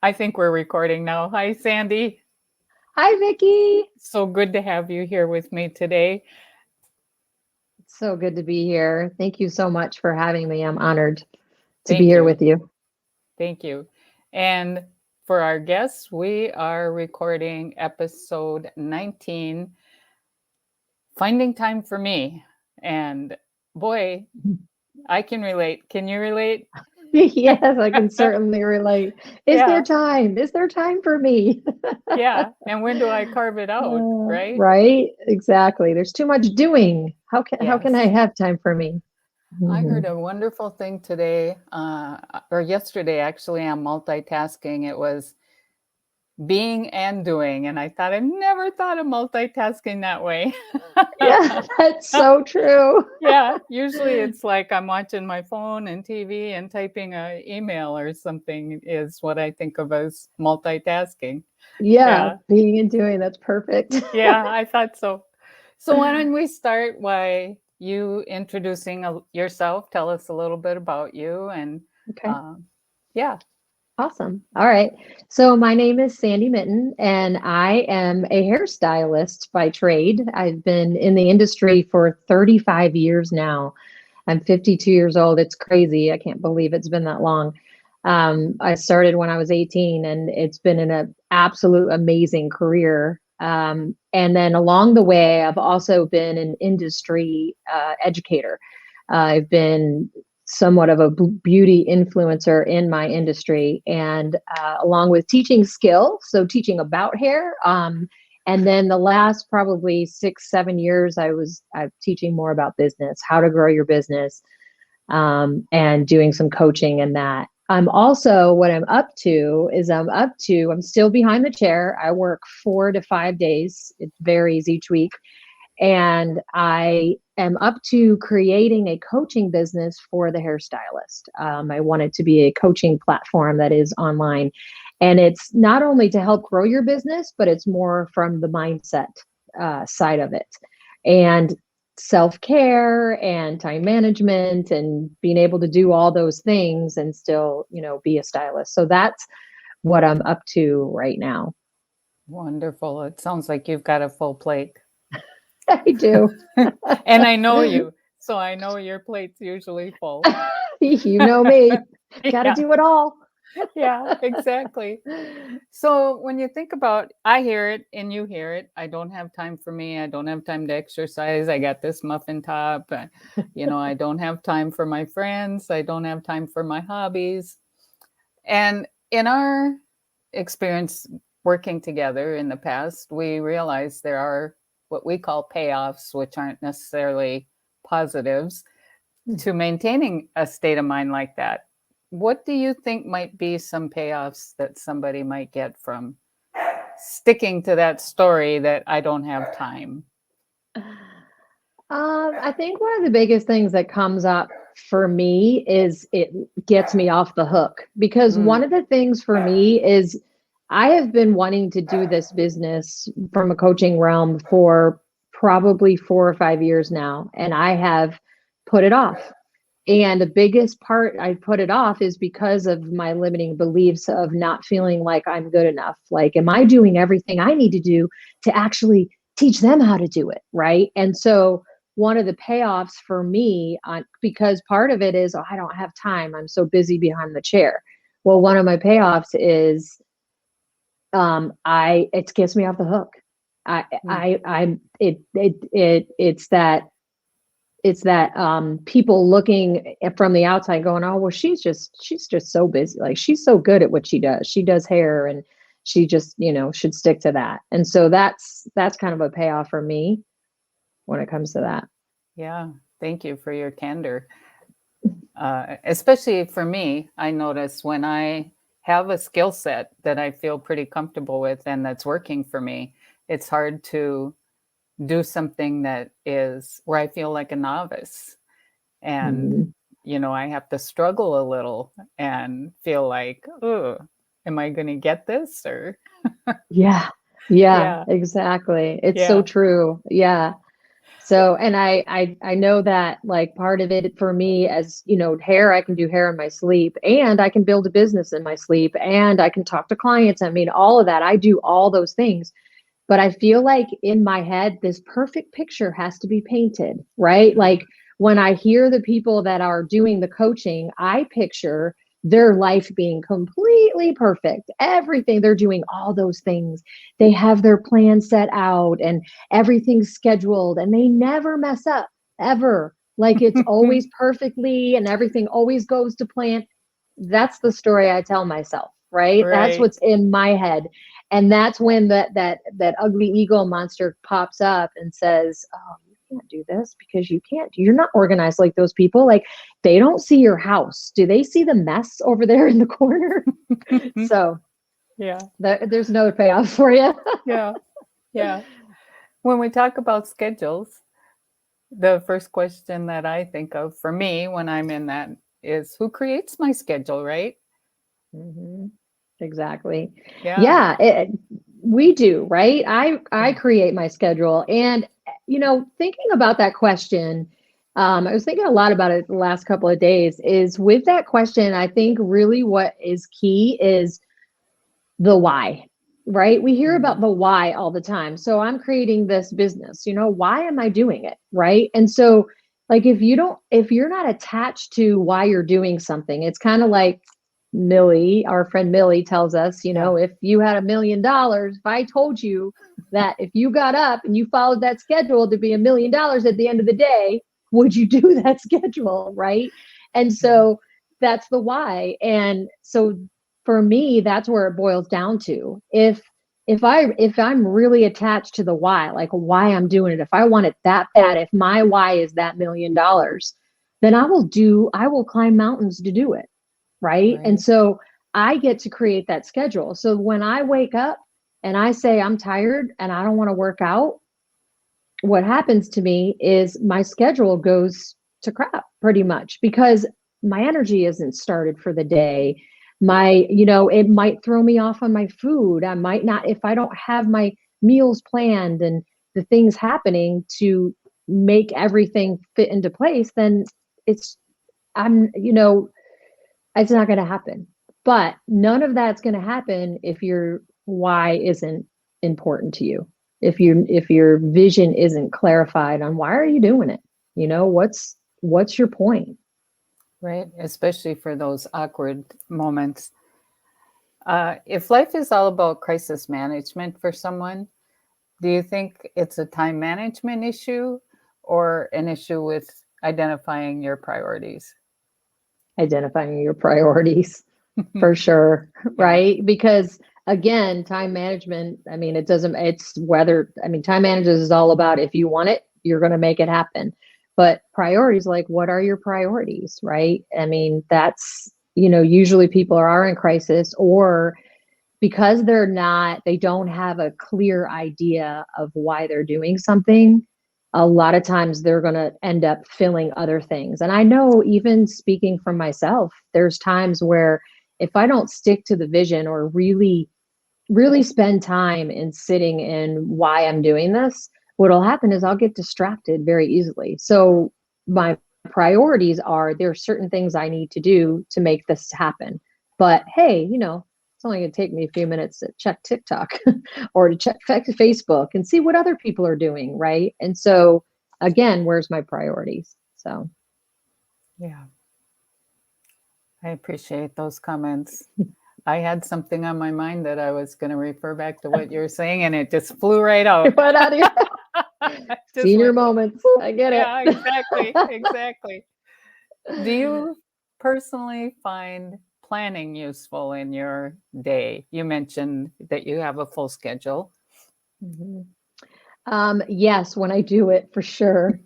I think we're recording now. Hi, Sandi. Hi, Vicky. So good to have you here with me today. It's so good to be here. Thank you so much for having me. I'm honored to be Thank here you. with you. Thank you. And for our guests, we are recording episode 19, Finding Time for Me. And boy, I can relate. Can you relate? Yes, I can certainly relate. Is there Yeah. time? Is there time for me? Yeah. And when do I carve it out? Right? Right? Exactly. There's too much doing. How can I Yes. have time for me? I heard Mhm. a wonderful thing today, or yesterday actually, on multitasking. It was being and doing. And I thought, I never thought of multitasking that way. Yeah, that's so true. Yeah, usually it's like I'm watching my phone and TV and typing an email or something is what I think of as multitasking. Yeah, Yeah, being and doing, that's perfect. yeah, I thought so. So why don't we start by you introducing yourself? Tell us a little bit about you and Okay. uh, yeah. Awesome. All right. So my name is Sandi Mitten, and I am a hairstylist by trade. I've been in the industry for 35 years now. I'm 52 years old. It's crazy. I can't believe it's been that long. I started when I was 18, and it's been an absolute amazing career. And then along the way, I've also been an industry educator. I've been somewhat of a beauty influencer in my industry, and along with teaching skill, so teaching about hair. And then the last probably 6, 7 years, I'm teaching more about business, how to grow your business, and doing some coaching in that. I'm also, what I'm up to is I'm still behind the chair. I work 4 to 5 days. It varies each week. And I am up to creating a coaching business for the hairstylist. I want it to be a coaching platform that is online. And it's not only to help grow your business, but it's more from the mindset side of it. And self care and time management and being able to do all those things and still, be a stylist. So that's what I'm up to right now. Wonderful. It sounds like you've got a full plate. I do. And I know you, so I know your plate's usually full. You know me. Got to Yeah, do it all. yeah, exactly. So when you think about, I hear it and you hear it. I don't have time for me. I don't have time to exercise. I got this muffin top. I don't have time for my friends. I don't have time for my hobbies. And in our experience working together in the past, we realized there are what we call payoffs, which aren't necessarily positives to maintaining a state of mind like that. What do you think might be some payoffs that somebody might get from sticking to that story that I don't have time? I think one of the biggest things that comes up for me is it gets me off the hook, because one Mm, of the things for me is I have been wanting to do this business from a coaching realm for probably 4 or 5 years now, and I have put it off. And the biggest part I put it off is because of my limiting beliefs of not feeling like I'm good enough. Like, am I doing everything I need to do to actually teach them how to do it? Right. And so, one of the payoffs for me, because part of it is, oh, I don't have time. I'm so busy behind the chair. Well, one of my payoffs is it gets me off the hook. mm, It's that people looking from the outside going, oh well, she's just so busy, like she's so good at what she does hair, and she just should stick to that. And so that's kind of a payoff for me when it comes to that. yeah, thank you for your candor. Especially for me, I notice when I have a skill set that I feel pretty comfortable with and that's working for me, it's hard to do something that is where I feel like a novice. And, Mhm. I have to struggle a little and feel like, oh, am I going to get this? Or, Yeah, yeah, yeah, exactly, it's so yeah. true. Yeah. So, and I know that like part of it for me as, hair, I can do hair in my sleep and I can build a business in my sleep and I can talk to clients. I mean, all of that, I do all those things. But I feel like in my head, this perfect picture has to be painted, right? Like when I hear the people that are doing the coaching, I picture their life being completely perfect. Everything they're doing, all those things. They have their plan set out and everything's scheduled and they never mess up ever. Like it's always perfectly and everything always goes to plan. That's the story I tell myself, right? That's Right. what's in my head. And that's when that ugly ego monster pops up and says, "Oh, you can't do this because you're not organized like those people. Like they don't see your house. Do they see the mess over there in the corner?" So Yeah. there's no payoff for you. Yeah. Yeah. When we talk about schedules, the first question that I think of for me when I'm in that is who creates my schedule, right? Mhm. Exactly. Yeah. Yeah, we do, right? I Yeah. create my schedule, and thinking about that question, I was thinking a lot about it the last couple of days. Is with that question, I think really what is key is the why, right? We hear about Mhm. the why all the time. So I'm creating this business, why am I doing it? Right. And so, like, if you're not attached to why you're doing something, it's kind of like Millie, our friend Millie tells us, Yeah. if you had $1 million, if I told you that if you got up and you followed that schedule to be $1 million at the end of the day, would you do that schedule? Right. And Yeah. so that's the why. And so for me, that's where it boils down to. If I'm really attached to the why, like why I'm doing it, if I want it that bad, if my why is that $1 million, then I will climb mountains to do it. Right. And Right. so I get to create that schedule. So when I wake up and I say I'm tired and I don't want to work out, what happens to me is my schedule goes to crap pretty much because my energy isn't started for the day. It might throw me off on my food. I might not, if I don't have my meals planned and the things happening to make everything fit into place, then it's, I'm, it's not going to happen. But none of that's going to happen if your why isn't important to you. If your vision isn't clarified on why are you doing it? What's your point? Right. Especially for those awkward moments. If life is all about crisis management for someone, do you think it's a time management issue or an issue with identifying your priorities? Identifying your priorities for sure, Yeah. right? Because again, time management, I mean, time management is all about if you want it, you're going to make it happen. But priorities, like what are your priorities, right? I mean, that's, usually people are in crisis or because they don't have a clear idea of why they're doing something. A lot of times they're going to end up filling other things. And I know, even speaking from myself, there's times where if I don't stick to the vision or really, really spend time in sitting in why I'm doing this, what'll happen is I'll get distracted very easily. So my priorities are there are certain things I need to do to make this happen. But hey, it's only going to take me a few minutes to check TikTok or to check Facebook and see what other people are doing, right? And so again, where's my priorities? So Yeah. I appreciate those comments. I had something on my mind that I was going to refer back to what you were saying, and it just flew right out. what out of your Just senior went, moments? "Boop." I get Yeah, it. exactly. Exactly. Do you personally find planning useful in your day? You mentioned that you have a full schedule. Mhm. Yes, when I do it for sure.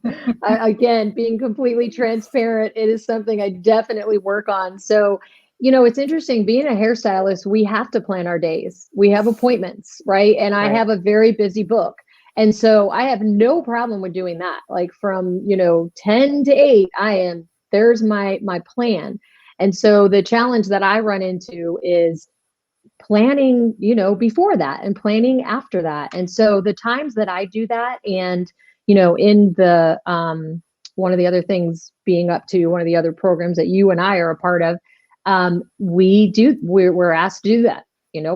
Again, being completely transparent, it is something I definitely work on. So, it's interesting being a hairstylist, we have to plan our days. We have appointments, right? And I Right. have a very busy book. And so I have no problem with doing that. Like from, 10 to 8, there's my plan. And so the challenge that I run into is planning, before that and planning after that. And so the times that I do that and, in the one of the other things being up to one of the other programs that you and I are a part of, we're asked to do that.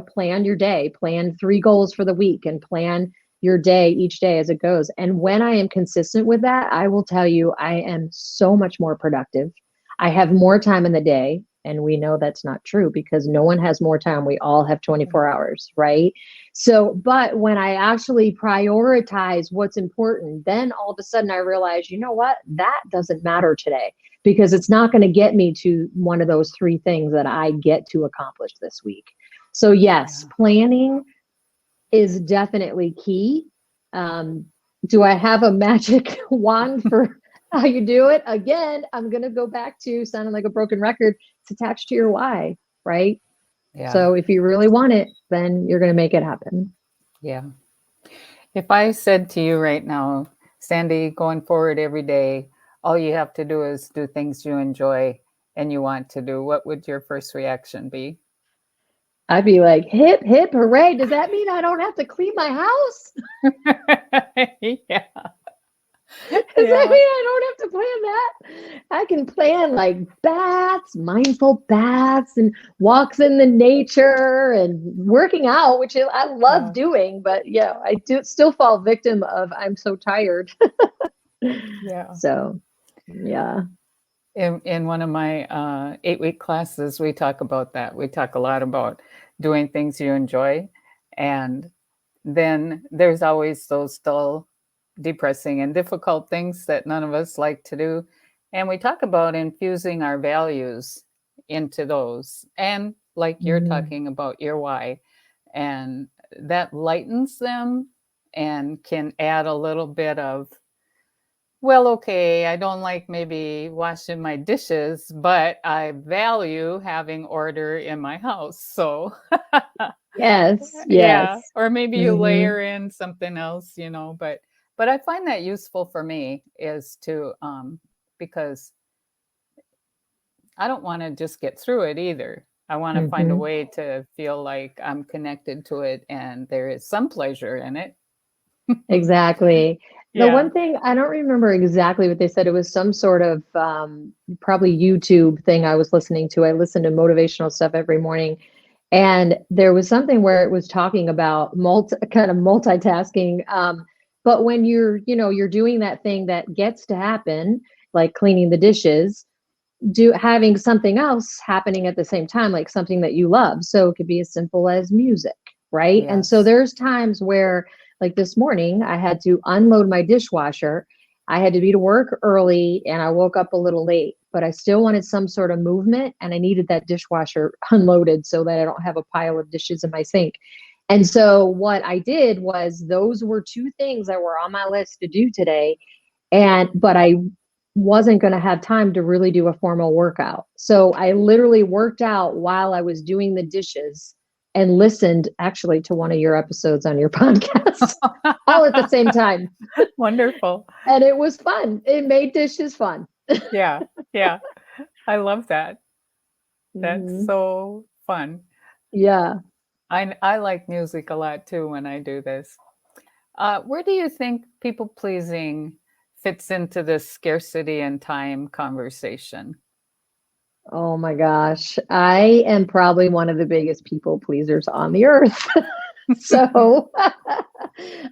Plan your day, plan 3 goals for the week, and plan your day each day as it goes. And when I am consistent with that, I will tell you, I am so much more productive. I have more time in the day. And we know that's not true because no one has more time. We all have 24 hours, right? So, but when I actually prioritize what's important, then all of a sudden I realize, you know what? That doesn't matter today because it's not going to get me to one of those 3 things that I get to accomplish this week. So yes, planning is definitely key. Do I have a magic wand for how you do it? Again, I'm going to go back to sounding like a broken record. It's attached to your why, right? Yeah. So if you really want it, then you're going to make it happen. Yeah. If I said to you right now, Sandi, going forward every day, all you have to do is do things you enjoy and you want to do, what would your first reaction be? I'd be like, hip, hip, hooray. Does that mean I don't have to clean my house? Yeah. Does that mean I don't have to plan that? I can plan like baths, mindful baths, and walks in the nature and working out, which I love doing. But yeah, I do still fall victim of I'm so tired. Yeah. So, yeah. In one of my 8-week classes, we talk about that. We talk a lot about doing things you enjoy. And then there's always those dull, depressing, and difficult things that none of us like to do. And we talk about infusing our values into those. And like you're talking about your why. And that lightens them and can add a little bit of, well, okay, I don't like maybe washing my dishes, but I value having order in my house. So, Yes, yeah, yes. or maybe you layer in something else, but I find that useful for me is to because I don't want to just get through it either. I want to find a way to feel like I'm connected to it and there is some pleasure in it. Exactly. The Yeah. one thing, I don't remember exactly what they said. It was some sort of probably YouTube thing I was listening to. I listen to motivational stuff every morning. And there was something where it was talking about kind of multitasking. But when you're doing that thing that gets to happen, like cleaning the dishes, having something else happening at the same time, like something that you love. So it could be as simple as music, right? And so Yes. there's times where, like this morning, I had to unload my dishwasher. I had to be to work early and I woke up a little late, but I still wanted some sort of movement and I needed that dishwasher unloaded so that I don't have a pile of dishes in my sink. And so what I did was those were 2 things that were on my list to do today. But I wasn't going to have time to really do a formal workout. So I literally worked out while I was doing the dishes and listened actually to one of your episodes on your podcast all at the same time. Wonderful. And it was fun. It made dishes fun. Yeah. Yeah. I love that. That's Mhm. so fun. Yeah. I like music a lot too when I do this. Where do you think people pleasing fits into this scarcity and time conversation? Oh my gosh. I am probably one of the biggest people pleasers on the earth. So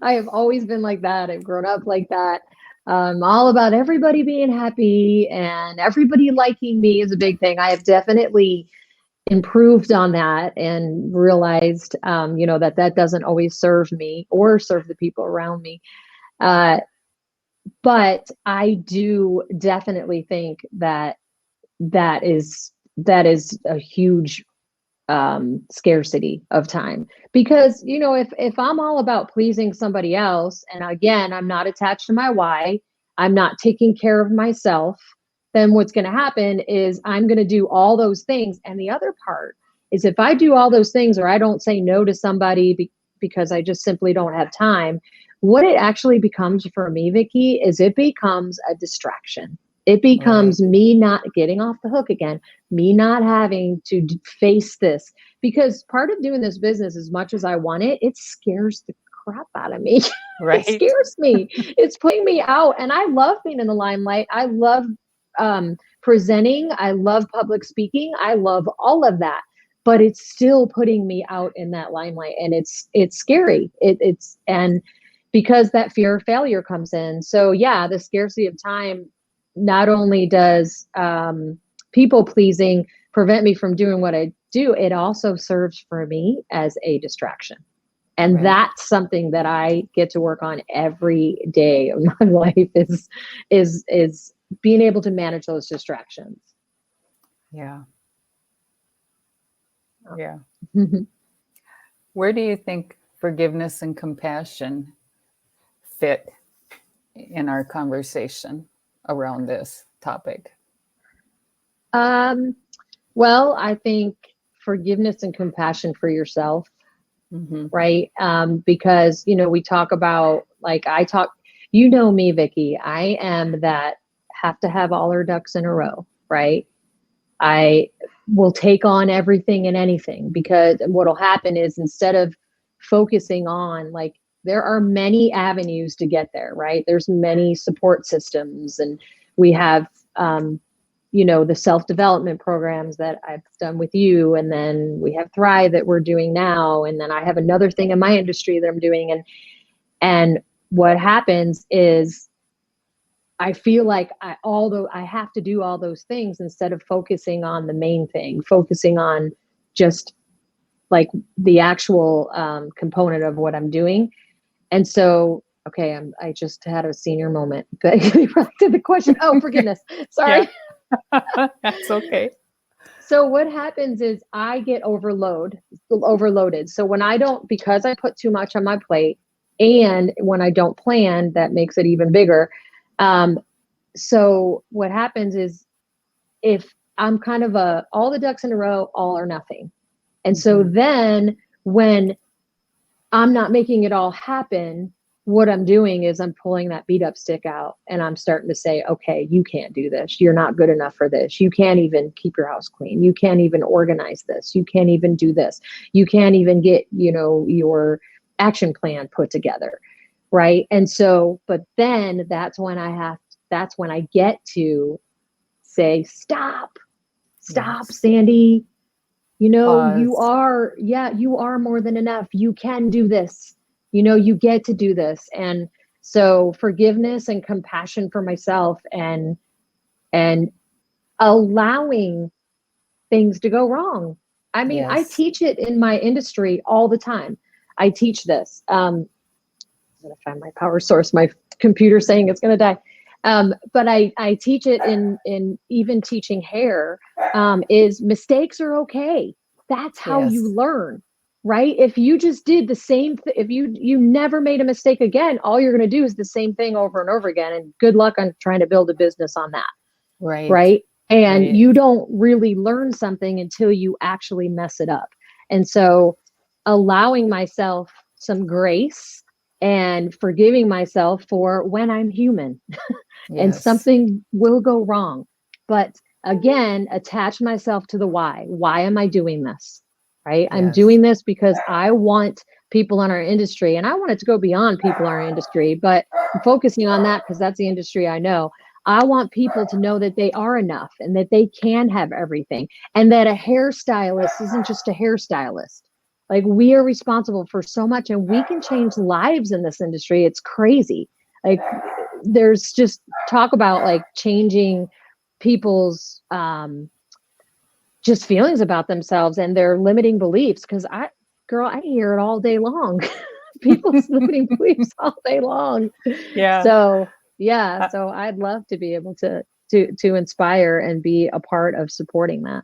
I have always been like that. I've grown up like that. All about everybody being happy and everybody liking me is a big thing. I have definitely improved on that and realized, that doesn't always serve me or serve the people around me. Uh, but I do definitely think that is a huge scarcity of time because if I'm all about pleasing somebody else and again I'm not attached to my why, I'm not taking care of myself, then what's going to happen is I'm going to do all those things. And the other part is if I do all those things or I don't say no to somebody because I just simply don't have time, what it actually becomes for me, Vicki, is it becomes a distraction. It Right. becomes me not getting off the hook again, me not having to face this because part of doing this business, as much as I want it, it scares the crap out of me. It Right. scares me. It's putting me out. And I love being in the limelight. I love presenting. I love public speaking. I love all of that. But it's still putting me out in that limelight. And it's scary. It's and because that fear of failure comes in. So yeah, the scarcity of time not only does people pleasing prevent me from doing what I do, it also serves for me as a distraction. And Right. that's something that I get to work on every day of my life is being able to manage those distractions. Yeah. Yeah. Where do you think forgiveness and compassion fit in our conversation around this topic? um, well, I think forgiveness and compassion for yourself, Mm-hmm. right? Because we talk about like I talk. You know me, Vicky. I am that have to have all our ducks in a row, right? I will take on everything and anything because what'll happen is instead of focusing on like there are many avenues to get there, right? There's many support systems and we have the self-development programs that I've done with you and then we have Thrive that we're doing now and then I have another thing in my industry that I'm doing and what happens is I feel like although I have to do all those things instead of focusing on the main thing, focusing on just like the actual component of what I'm doing. And so, okay, I just had a senior moment. But back to the question. Oh, forgiveness. Yeah. Sorry. That's okay. So what happens is I get overloaded. So when I don't, because I put too much on my plate, and when I don't plan, that makes it even bigger. Um, so what happens is if I'm kind of all the ducks in a row, all or nothing. And so Mm-hmm. then when I'm not making it all happen, what I'm doing is I'm pulling that beat up stick out and I'm starting to say, okay, you can't do this. You're not good enough for this. You can't even keep your house clean. You can't even organize this. You can't even do this. You can't even get, your action plan put together. Right. And so, but then that's when I get to say, stop, Yes. Sandy. You Pause. are more than enough. You can do this. You get to do this. And so forgiveness and compassion for myself and allowing things to go wrong. I mean, I Yes. teach it in my industry all the time. I teach this. I'm going to find my power source. My computer saying it's going to die. But I teach it in even teaching hair is mistakes are okay. That's how you Yes. learn, right? If you just did the same, if you never made a mistake again, all you're going to do is the same thing over and over again. And good luck on trying to build a business on that, Right. right? And Right. you don't really learn something until you actually mess it up. And so allowing myself some grace and forgiving myself for when I'm human and Yes. something will go wrong. But again, attach myself to the why. Why am I doing this? Right? I'm Yes. doing this because I want people in our industry and I want it to go beyond people in our industry, but I'm focusing on that because that's the industry I know. I want people to know that they are enough and that they can have everything and that a hairstylist isn't just a hairstylist. Like we are responsible for so much and we can change lives in this industry. It's crazy. Like there's just talk about like changing people's just feelings about themselves and their limiting beliefs because I hear it all day long. People's limiting beliefs all day long. Yeah. So yeah, I, so I'd love to be able to inspire and be a part of supporting that.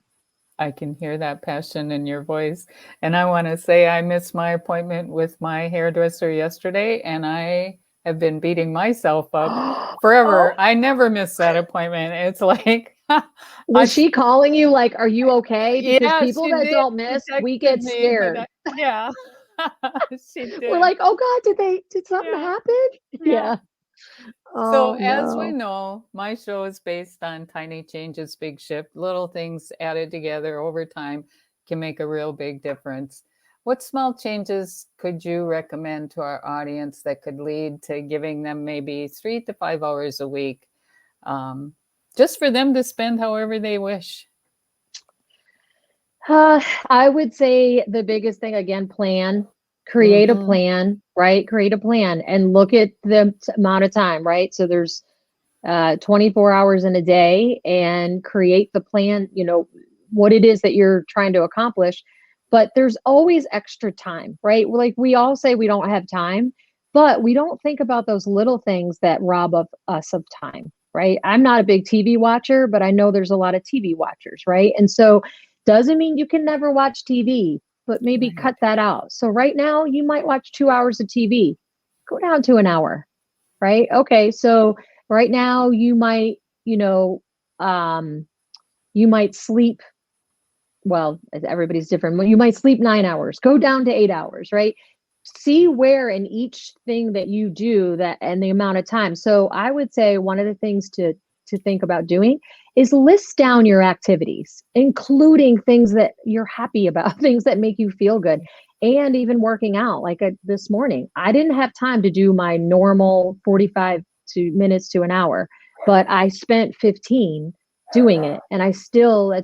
I can hear that passion in your voice. And I want to say I missed my appointment with my hairdresser yesterday, and I have been beating myself up Oh, forever. I never miss that appointment. It's like, was I, she calling you like, are you okay? Because yeah, people she that did. don't She miss, we texted get me, but scared. yeah, she We're did. like, oh God, did something Yeah. happen? Yeah. Yeah. So, Oh as we no. know, my show is based on tiny changes, big shift. Little things added together over time can make a real big difference. What small changes could you recommend to our audience that could lead to giving them maybe 3 to 5 hours a week, um, just for them to spend however they wish? I would say the biggest thing again, create a Mm-hmm. plan, right? Create a plan and look at the amount of time, right? So there's 24 hours in a day and create the plan, what it is that you're trying to accomplish. But there's always extra time, right? Like we all say we don't have time, but we don't think about those little things that rob of us of time, right? I'm not a big TV watcher, but I know there's a lot of TV watchers, right? And so doesn't mean you can never watch TV, but maybe Right. cut that out. So right now you might watch 2 hours of TV, go down to an hour, right? Okay, so right now you might, you know, um, you might sleep, well, everybody's different. Well, you might sleep 9 hours, go down to 8 hours, right? See where in each thing that you do that and the amount of time. So I would say one of the things to think about doing is list down your activities, including things that you're happy about, things that make you feel good, and even working out. Like this morning, I didn't have time to do my normal 45 minutes to an hour, but I spent 15 doing it, and it's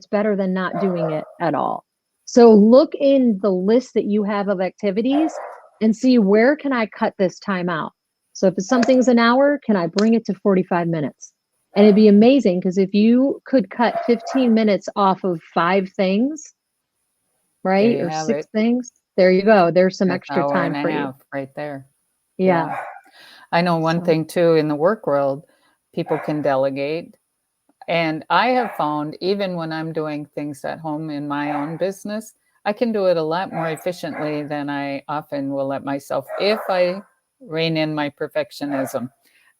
better than not doing it at all. So look in the list that you have of activities and see where can I cut this time out. So if something's an hour, can I bring it to 45 minutes? And it'd be amazing because if you could cut 15 minutes off of 5 things, There right, you or have six it. things, there you go. There's some That's an extra hour time and a for you. half right there. Yeah. Yeah. I know one So, thing too in the work world, people can delegate. And I have found even when I'm doing things at home in my own business, I can do it a lot more efficiently than I often will let myself if I rein in my perfectionism.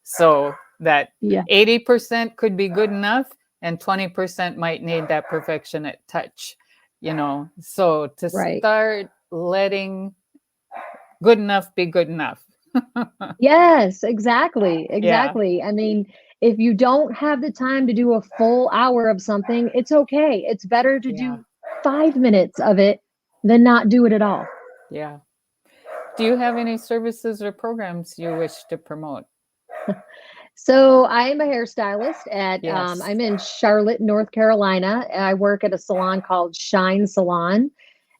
So that yeah, 80% could be good enough and 20% might need that perfectionist touch, So to right. start letting good enough be good enough. Yes, exactly. Yeah, Exactly. I mean, if you don't have the time to do a full hour of something, it's okay. It's better to yeah, do 5 minutes of it than not do it at all. yeah. Do you have any services or programs you wish to promote? So I am a hairstylist Yes. I'm in Charlotte, North Carolina. I work at a salon called Shine Salon.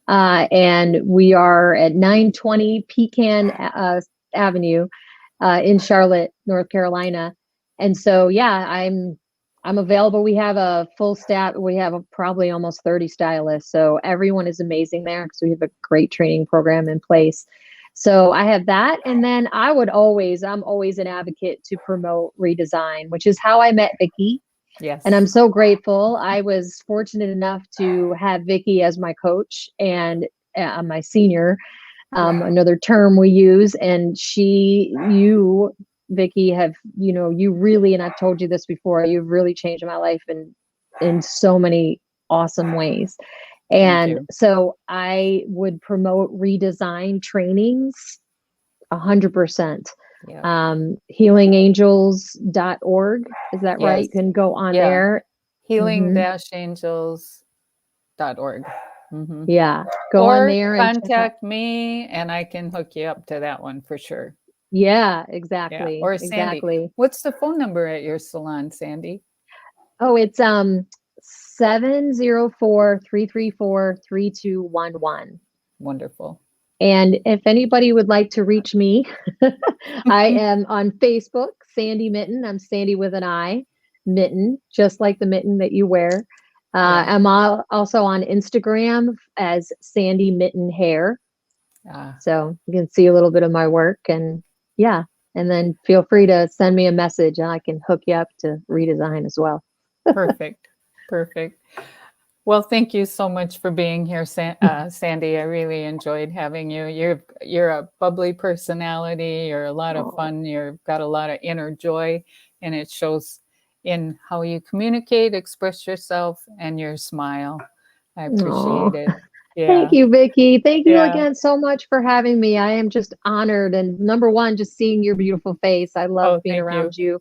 And we are at 920 Pecan Avenue in Charlotte, North Carolina. And so, yeah, I'm available. We have a full staff. We have probably almost 30 stylists. So everyone is amazing there because we have a great training program in place. So I have that. And then I'm always an advocate to promote redesign, which is how I met Vicky. And I'm Yes. so grateful. I was fortunate enough to have Vicky as my coach and my senior, another term we use. And Vicky, you really, and I've told you this before, you've really changed my life in so many awesome ways. Thank And you. so I would promote redesign trainings 100%. Yeah. Healingangels.org. Is that right? You Yes. can go on Yeah. there. Hmm. Healing-angels.org. Mm-hmm. Yeah. Go on Or there and check out. contact me and I can hook you up to that one for sure. Yeah, Yeah. exactly. Or Sandy. Exactly. What's the phone number at your salon, Sandy? Oh, it's 704-334-3211. Wonderful. And if anybody would like to reach me, I am on Facebook, Sandi Mitten. I'm Sandy with an I, Mitten, just like the mitten that you wear. Yeah. I'm also on Instagram as Sandi Mitten Hair. Ah, So you can see a little bit of my work, and yeah, and then feel free to send me a message and I can hook you up to redesign as well. perfect. Perfect. Well, thank you so much for being here, Sandy. I really enjoyed having you. You're a bubbly personality. You're a lot of Oh, fun. You've got a lot of inner joy, and it shows in how you communicate, express yourself, and your smile. I oh. appreciate it. Thank Yeah, you, Vicky. Thank you yeah. again so much for having me. I am just honored. And number one, just seeing your beautiful face. I love Oh, being thank you. around you.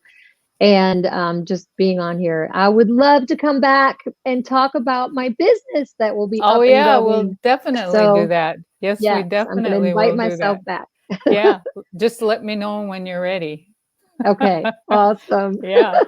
and just being on here. I would love to come back and talk about my business that will be Oh, up and yeah, we'll going. definitely do So, that. Yes, we yes, I'm going to definitely invite will do myself that. back. Yeah, just let me know when you're ready. Okay, awesome. Yeah.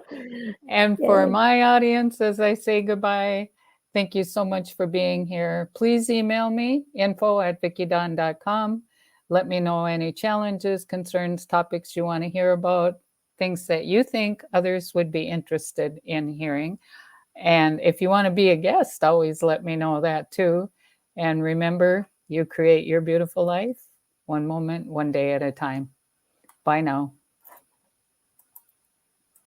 And for Yay. my audience, as I say goodbye, thank you so much for being here. Please email me, info@vickydon.com. Let me know any challenges, concerns, topics you want to hear about, things that you think others would be interested in hearing. And if you want to be a guest, always let me know that too. And remember, you create your beautiful life one moment, one day at a time. Bye now.